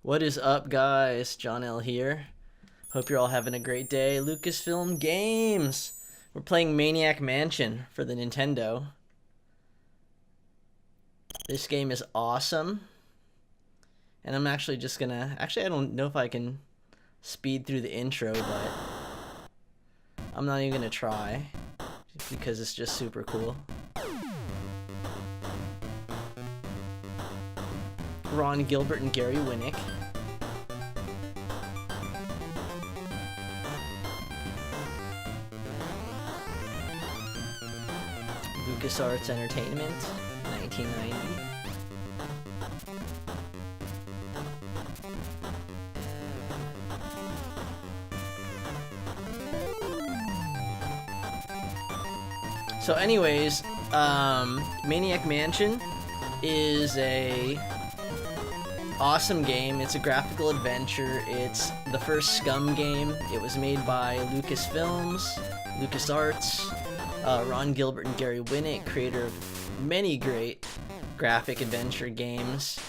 What is up, guys? John L. here. Hope you're all having a great day. Lucasfilm Games! We're playing Maniac Mansion for the Nintendo. This game is awesome. And I'm actually just gonna... Actually, I don't know if I can speed through the intro, but... I'm not even gonna try. Because it's just super cool. Ron Gilbert and Gary Winnick. LucasArts Entertainment, 1990. So anyways, Maniac Mansion is a awesome game. It's a graphical adventure. It's the first Scum game. It was made by Lucasfilms, LucasArts, Ron Gilbert and Gary Winnick, creator of many great graphic adventure games.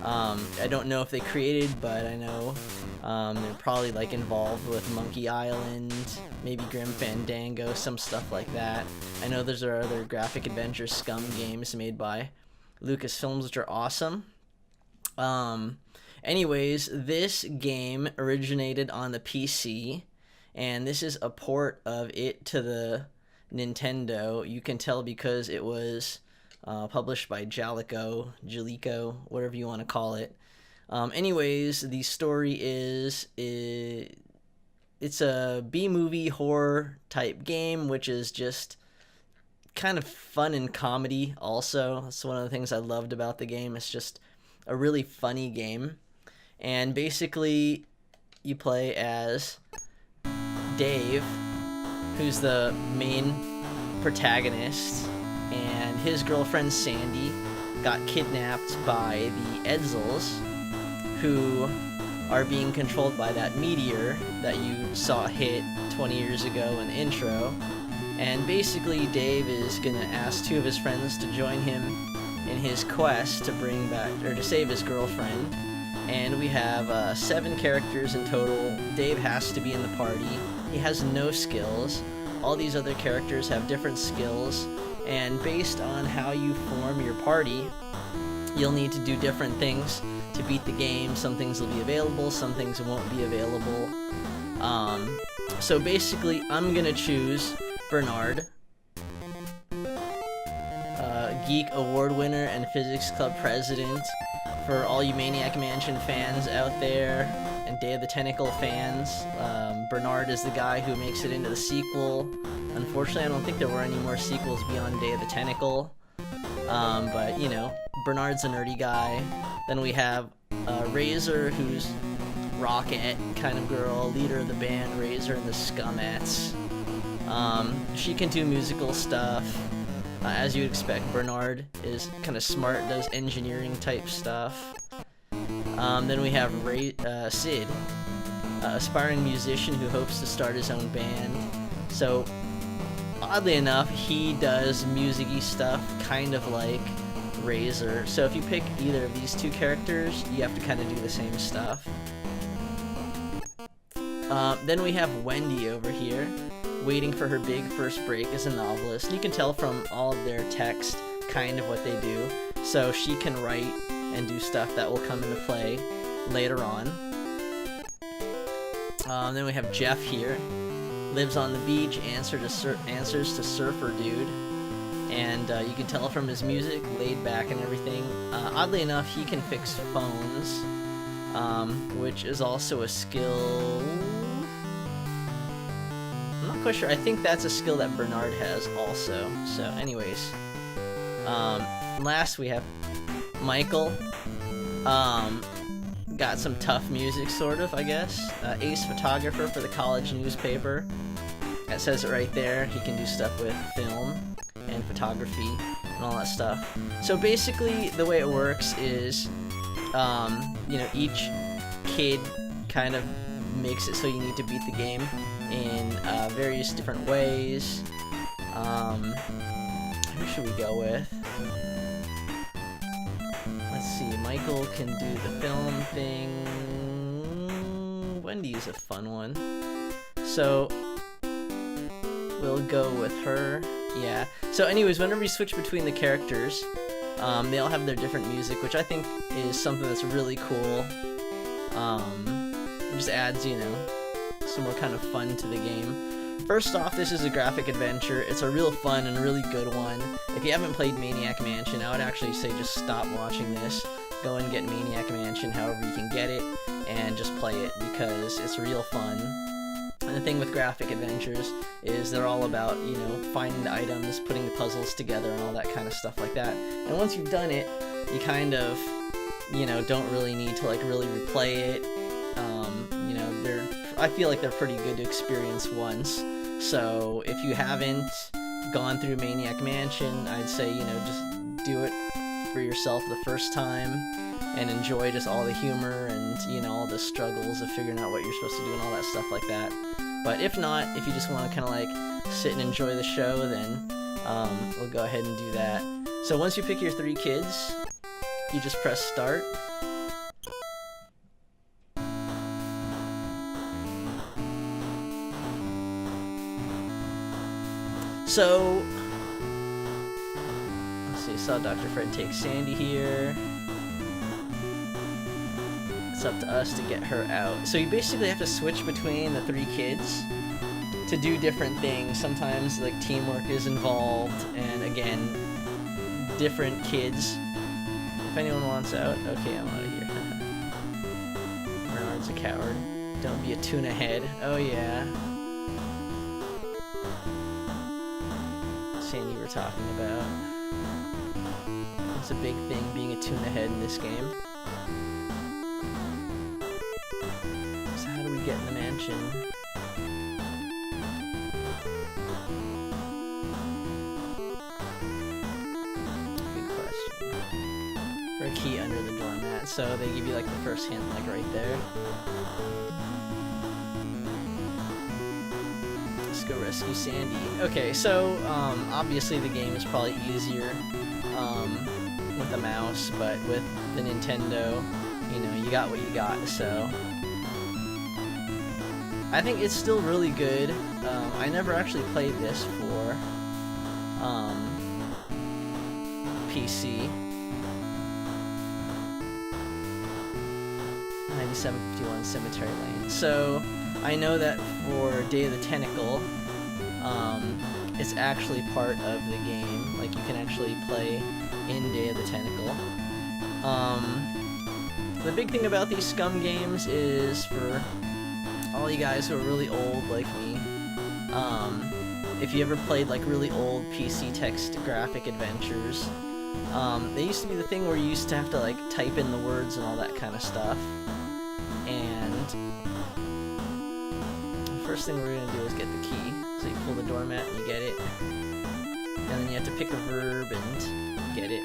I don't know if they created, but I know they're probably like involved with Monkey Island, maybe Grim Fandango, some stuff like that. I know there's other graphic adventure Scum games made by Lucasfilms, which are awesome. Anyways, this game originated on the PC, and this is a port of it to the Nintendo. You can tell because it was published by Jalico, whatever you want to call it. Anyways, the story is it's a B-movie horror type game, which is just kind of fun and comedy also. That's one of the things I loved about the game. It's just a really funny game. And basically, you play as Dave, who's the main protagonist, and his girlfriend Sandy got kidnapped by the Edsels, who are being controlled by that meteor that you saw hit 20 years ago in the intro. And basically, Dave is gonna ask two of his friends to join him in his quest to bring back, or to save his girlfriend. And we have 7 characters in total. Dave has to be in the party. He has no skills. All these other characters have different skills, and based on how you form your party, you'll need to do different things to beat the game. Some things will be available, some things won't be available. So basically, I'm gonna choose Bernard, Geek Award winner and Physics Club president. For all you Maniac Mansion fans out there, and Day of the Tentacle fans, Bernard is the guy who makes it into the sequel. Unfortunately, I don't think there were any more sequels beyond Day of the Tentacle. But, you know, Bernard's a nerdy guy. Then we have Razor, who's Rocket kind of girl, leader of the band, Razor and the Scumettes. She can do musical stuff. As you'd expect, Bernard is kind of smart, does engineering type stuff. Then we have Sid, aspiring musician who hopes to start his own band. So, oddly enough, he does music-y stuff, kind of like Razor. So if you pick either of these two characters, you have to kind of do the same stuff. Then we have Wendy over here, waiting for her big first break as a novelist. You can tell from all of their text kind of what they do. So she can write and do stuff that will come into play later on. Then we have Jeff here. Lives on the beach, answers to Surfer Dude. And you can tell from his music, laid back and everything. Oddly enough, he can fix phones, which is also a skill... I'm not quite sure. I think that's a skill that Bernard has also. So anyways, last we have Michael. Got some tough music, sort of, I guess. Ace photographer for the college newspaper. That says it right there. He can do stuff with film and photography and all that stuff. So basically, the way it works is, you know, each kid kind of makes it so you need to beat the game in various different ways. Who should we go with? Let's see, Michael can do the film thing. Wendy's a fun one. So we'll go with her. Yeah. So anyways, whenever you switch between the characters, they all have their different music, which I think is something that's really cool. It just adds, you know, some more kind of fun to the game. First off, this is a graphic adventure. It's a real fun and really good one. If you haven't played Maniac Mansion, I would actually say just stop watching this. Go and get Maniac Mansion however you can get it, and just play it because it's real fun. And the thing with graphic adventures is they're all about, you know, finding the items, putting the puzzles together, and all that kind of stuff like that. And once you've done it, you kind of, you know, don't really need to like really replay it. You know, I feel like they're pretty good to experience once. So if you haven't gone through Maniac Mansion, I'd say, you know, just do it for yourself the first time and enjoy just all the humor and, you know, all the struggles of figuring out what you're supposed to do and all that stuff like that. But if not, if you just want to kind of like sit and enjoy the show, then we'll go ahead and do that. So once you pick your 3 kids, you just press start. So, let's see, saw Dr. Fred take Sandy here. It's up to us to get her out. So you basically have to switch between the 3 kids to do different things. Sometimes like teamwork is involved, and again, different kids. If anyone wants out, okay, I'm out of here. Bernard's a coward. Don't be a tuna head. Oh yeah. Sandy we're talking about. It's a big thing being a tuna head in this game. So how do we get in the mansion? Good question. Or a key under the doormat, so they give you like the first hint like right there. Go rescue Sandy. Okay, so obviously the game is probably easier with a mouse, but with the Nintendo, you know, you got what you got. So I think it's still really good. I never actually played this for PC. 9751 Cemetery Lane. So I know that for Day of the Tentacle, it's actually part of the game. Like, you can actually play in Day of the Tentacle. The big thing about these Scum games is, for all you guys who are really old like me, if you ever played like really old PC text graphic adventures, they used to be the thing where you used to have to like type in the words and all that kind of stuff. And the first thing we're going to do is get the key. So you pull the doormat and you get it. And then you have to pick a verb and get it.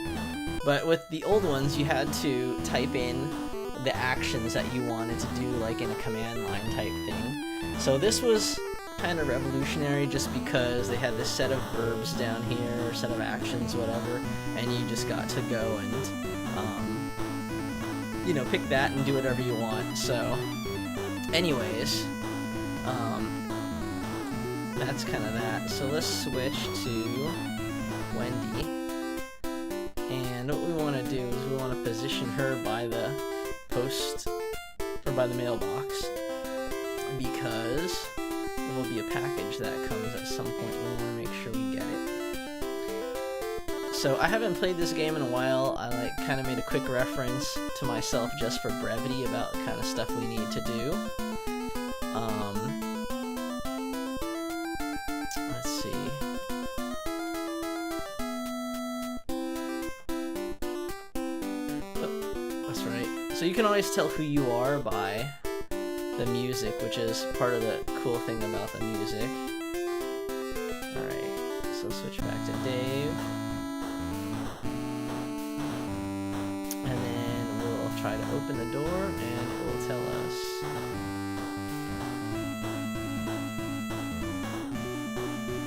But with the old ones, you had to type in the actions that you wanted to do, like in a command line type thing. So this was kind of revolutionary just because they had this set of verbs down here, or set of actions, whatever, and you just got to go and you know, pick that and do whatever you want. So anyways, that's kind of that. So let's switch to Wendy, and what we want to do is we want to position her by the post, or by the mailbox, because there will be a package that comes at some point. We want to make sure we get it. So I haven't played this game in a while. I like kind of made a quick reference to myself just for brevity about the kind of stuff we need to do. Let's see. Oh, that's right. So you can always tell who you are by the music, which is part of the cool thing about the music. Alright, so switch back to Dave. And then we'll try to open the door, and it will tell us.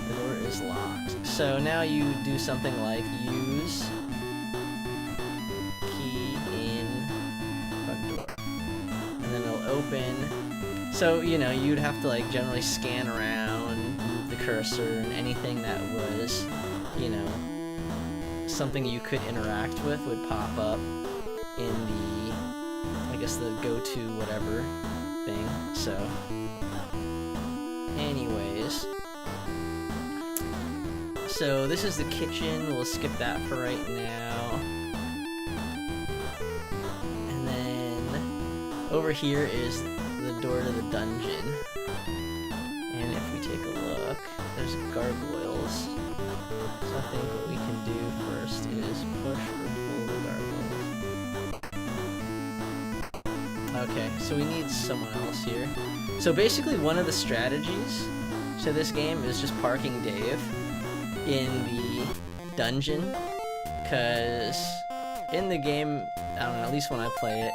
The door is locked. So now you do something like use key in front door. And then it'll open So, you know, you'd have to like generally scan around, move the cursor, and anything that was, you know, something you could interact with would pop up in the, I guess, the go-to whatever thing. So, anyways, so this is the kitchen. We'll skip that for right now. And then over here is the door to the dungeon. And if we take a look, there's gargoyles. So I think what we can do first is push or pull the gargoyle. Okay, so we need someone else here. So basically one of the strategies to this game is just parking Dave in the dungeon, because in the game, I don't know, at least when I play it,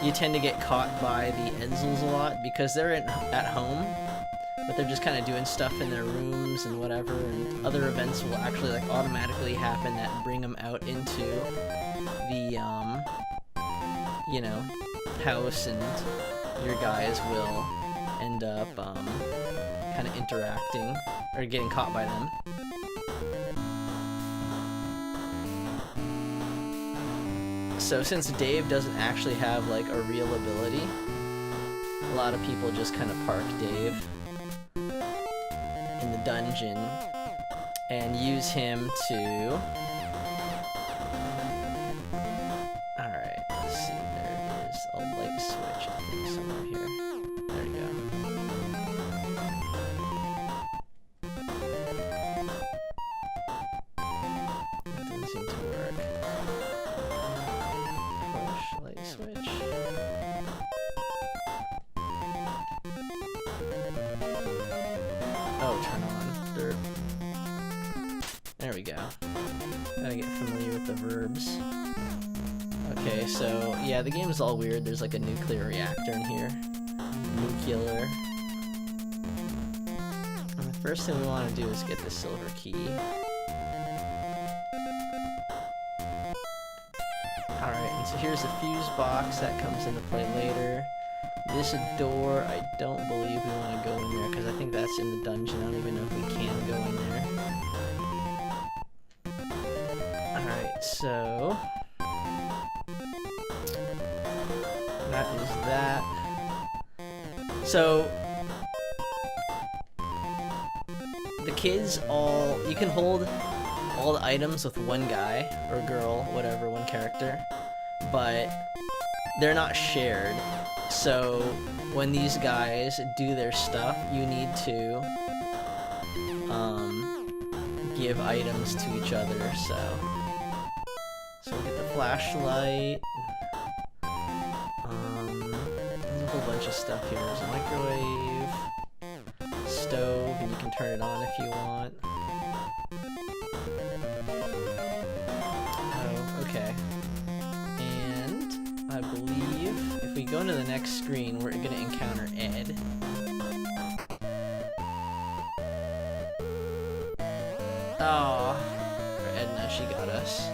you tend to get caught by the Edsels a lot because they're at home, but they're just kind of doing stuff in their rooms and whatever, and other events will actually like automatically happen that bring them out into the, you know, house, and your guys will end up kind of interacting or getting caught by them. So since Dave doesn't actually have like a real ability, a lot of people just kind of park Dave in the dungeon and use him to... Alright, let's see, there is a light switch, I think, somewhere here. There we go. That doesn't seem to work. Push, light switch. Oh, turn on. Derp. There we go. Gotta get familiar with the verbs. Okay, so, yeah, the game's all weird. There's like a nuclear reactor in here. Nuclear. And the first thing we want to do is get the silver key. Alright, and so here's the fuse box that comes into play later. This door, I don't believe we want to go in there because I think that's in the dungeon. I don't even know if we can go in there. Alright, so... that is that. So... the kids all... you can hold all the items with one guy, or girl, whatever, one character, but they're not shared. So when these guys do their stuff, you need to give items to each other. So we'll get the flashlight. There's a whole bunch of stuff here. There's a microwave, stove, and you can turn it on if you want. Oh, okay. And I believe if we go into the next screen, we're gonna encounter Ed. Oh, for Edna, she got us.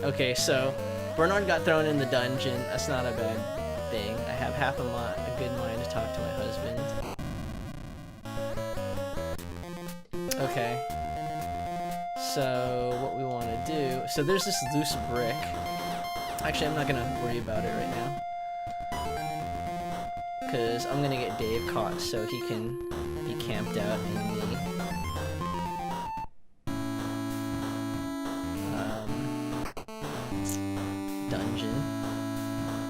Okay, so Bernard got thrown in the dungeon. That's not a bad thing. I have half a good mind to talk to my husband. Okay. So what we want to do... so there's this loose brick. Actually, I'm not going to worry about it right now. Because I'm going to get Dave caught so he can be camped out in the... dungeon.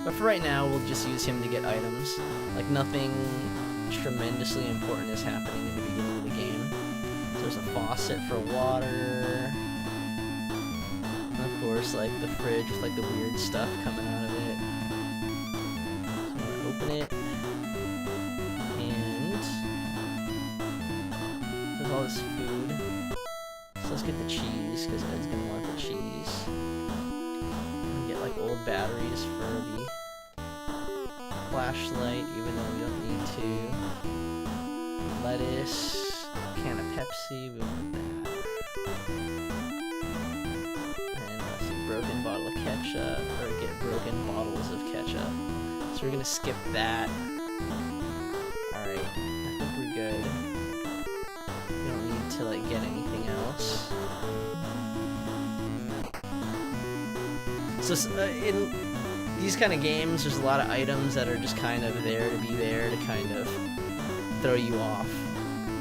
But for right now, we'll just use him to get items. Like, nothing tremendously important is happening in the beginning of the game. So there's a faucet for water. And of course, like, the fridge with, like, the weird stuff coming out of it. So I'm gonna open it. And... there's all this food. So let's get the cheese, because Ed's gonna want the cheese. Like old batteries for the flashlight, even though we don't need to. Lettuce, can of Pepsi, we want that. And let's see, broken bottle of ketchup, or get broken bottles of ketchup. So we're gonna skip that. Alright, I think we're good. We don't need to like get anything else. So in these kind of games, there's a lot of items that are just kind of there to be there to kind of throw you off.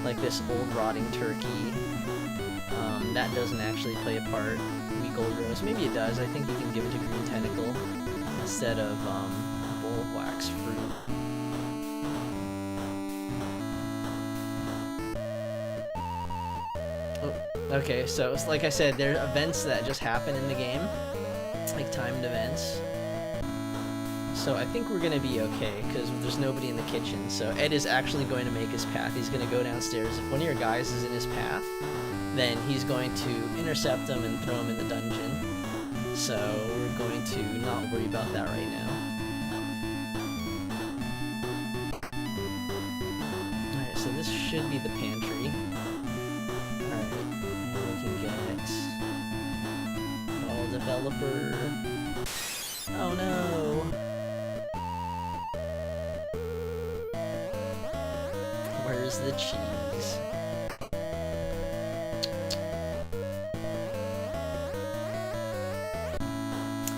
Like this old rotting turkey. That doesn't actually play a part. Weak old rose. Maybe it does. I think you can give it a green tentacle instead of a bowl of wax fruit. Oh, okay, so like I said, there are events that just happen in the game. Like timed events. So I think we're gonna be okay, because there's nobody in the kitchen. So Ed is actually going to make his path. He's gonna go downstairs. If one of your guys is in his path, then he's going to intercept him and throw him in the dungeon. So we're going to not worry about that right now. Alright, so this should be the pantry. Alright, we can get all developer. Oh no! Where's the cheese?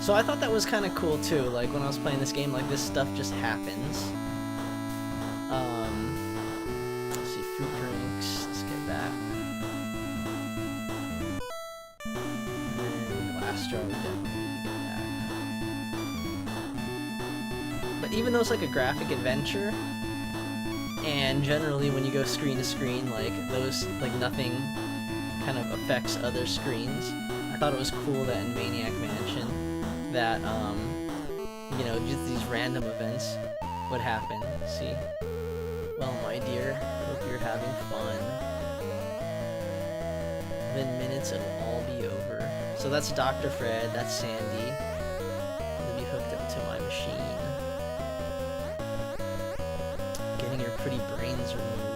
So I thought that was kind of cool too, like when I was playing this game, like this stuff just happens. Let's see, fruit drinks, let's get that. And then glass jar, we definitely need to get that. But even though it's like a graphic adventure, and generally when you go screen to screen, like those, like nothing kind of affects other screens, I thought it was cool that in Maniac Mansion, that, you know, just these random events would happen. See? Well, my dear, hope you're having fun. Within minutes, it'll all be over. So that's Dr. Fred, that's Sandy. They'll be hooked up to my machine. Getting your pretty brains removed.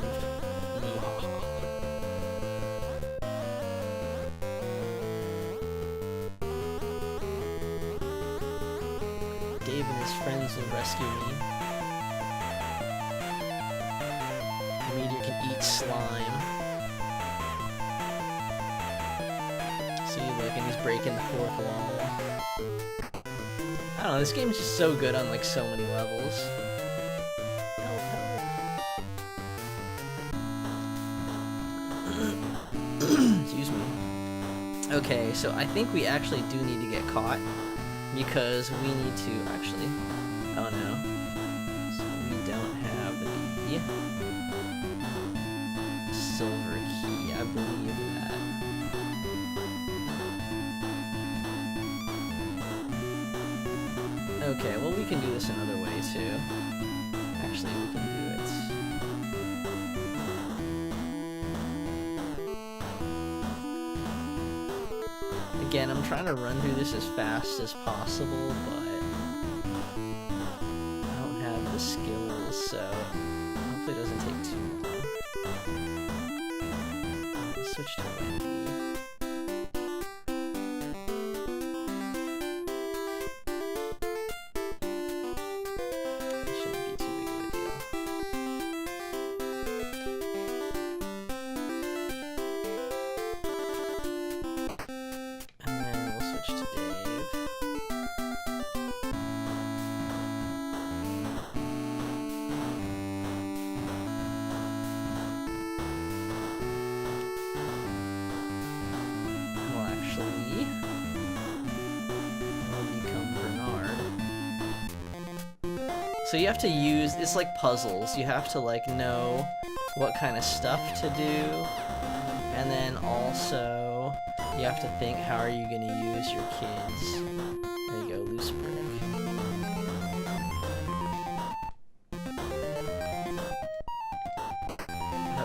Dave and his friends will rescue me. The meteor can eat slime. See, look, and he's breaking the fourth wall. I don't know, this game's just so good on like so many levels. Excuse me. Okay, so I think we actually do need to get caught. Because we need to actually, oh no, so we don't have the silver key, I believe that. Okay, well we can do this another way too. Actually, we can do it. Again, I'm trying to run through this as fast as possible, but I don't have the skills, so hopefully it doesn't take too long. Let's switch to Wendy. It shouldn't be too big of a deal. To Dave. Well, actually, I'll become Bernard. So you have to use, it's like puzzles. You have to like know what kind of stuff to do, and then also you have to think, how are you going to use your kids? There you go, loose brick.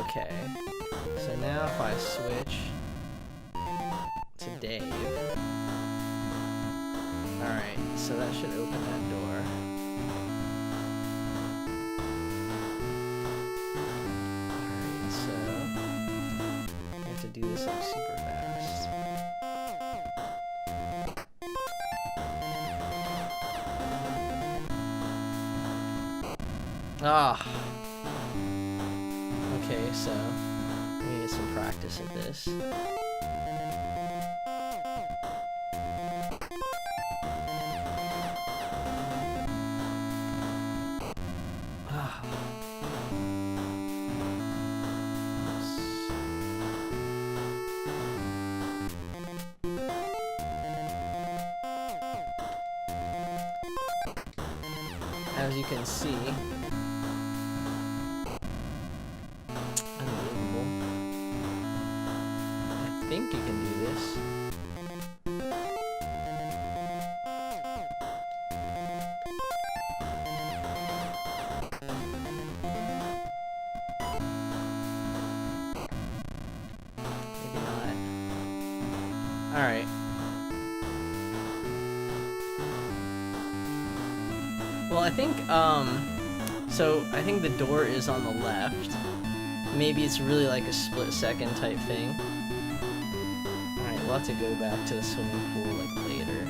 Okay, so now if I switch to Dave. Alright, so that should open that door. Alright, so I have to do this like super fast. Ah. Okay, so I'm gonna get some practice at this. As you can see, unbelievable. I think you can do this. Maybe not. Alright. Well, I think, so I think the door is on the left. Maybe it's really like a split-second type thing. Alright, we'll have to go back to the swimming pool, like, later.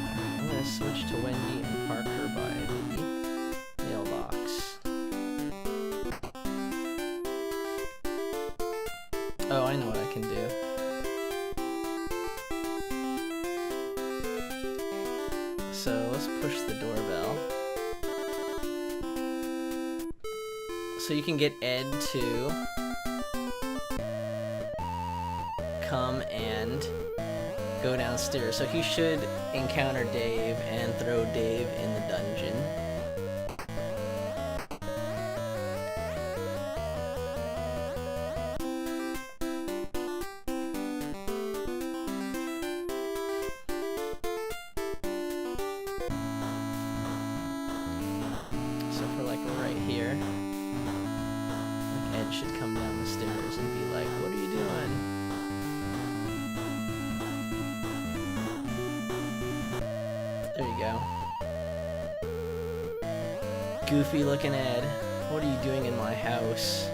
Alright, I'm gonna switch to Wendy and park her by the mailbox. Oh, I know what I can do. So let's push the doorbell. So you can get Ed to come and go downstairs. So he should encounter Dave and throw Dave in the dungeon. Should come down the stairs and be like, what are you doing? There you go. Goofy looking Ed, what are you doing in my house?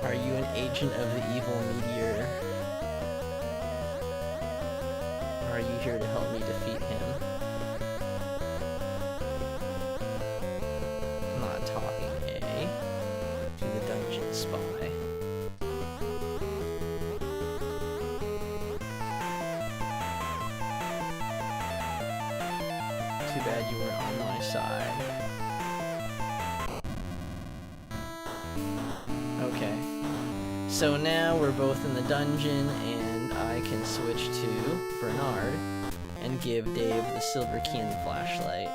Are you an agent of the evil meteor? Or are you here to help me defeat him? I'm not talking. The dungeon spy. Too bad you weren't on my side. Okay. So now we're both in the dungeon and I can switch to Bernard and give Dave the silver key and the flashlight.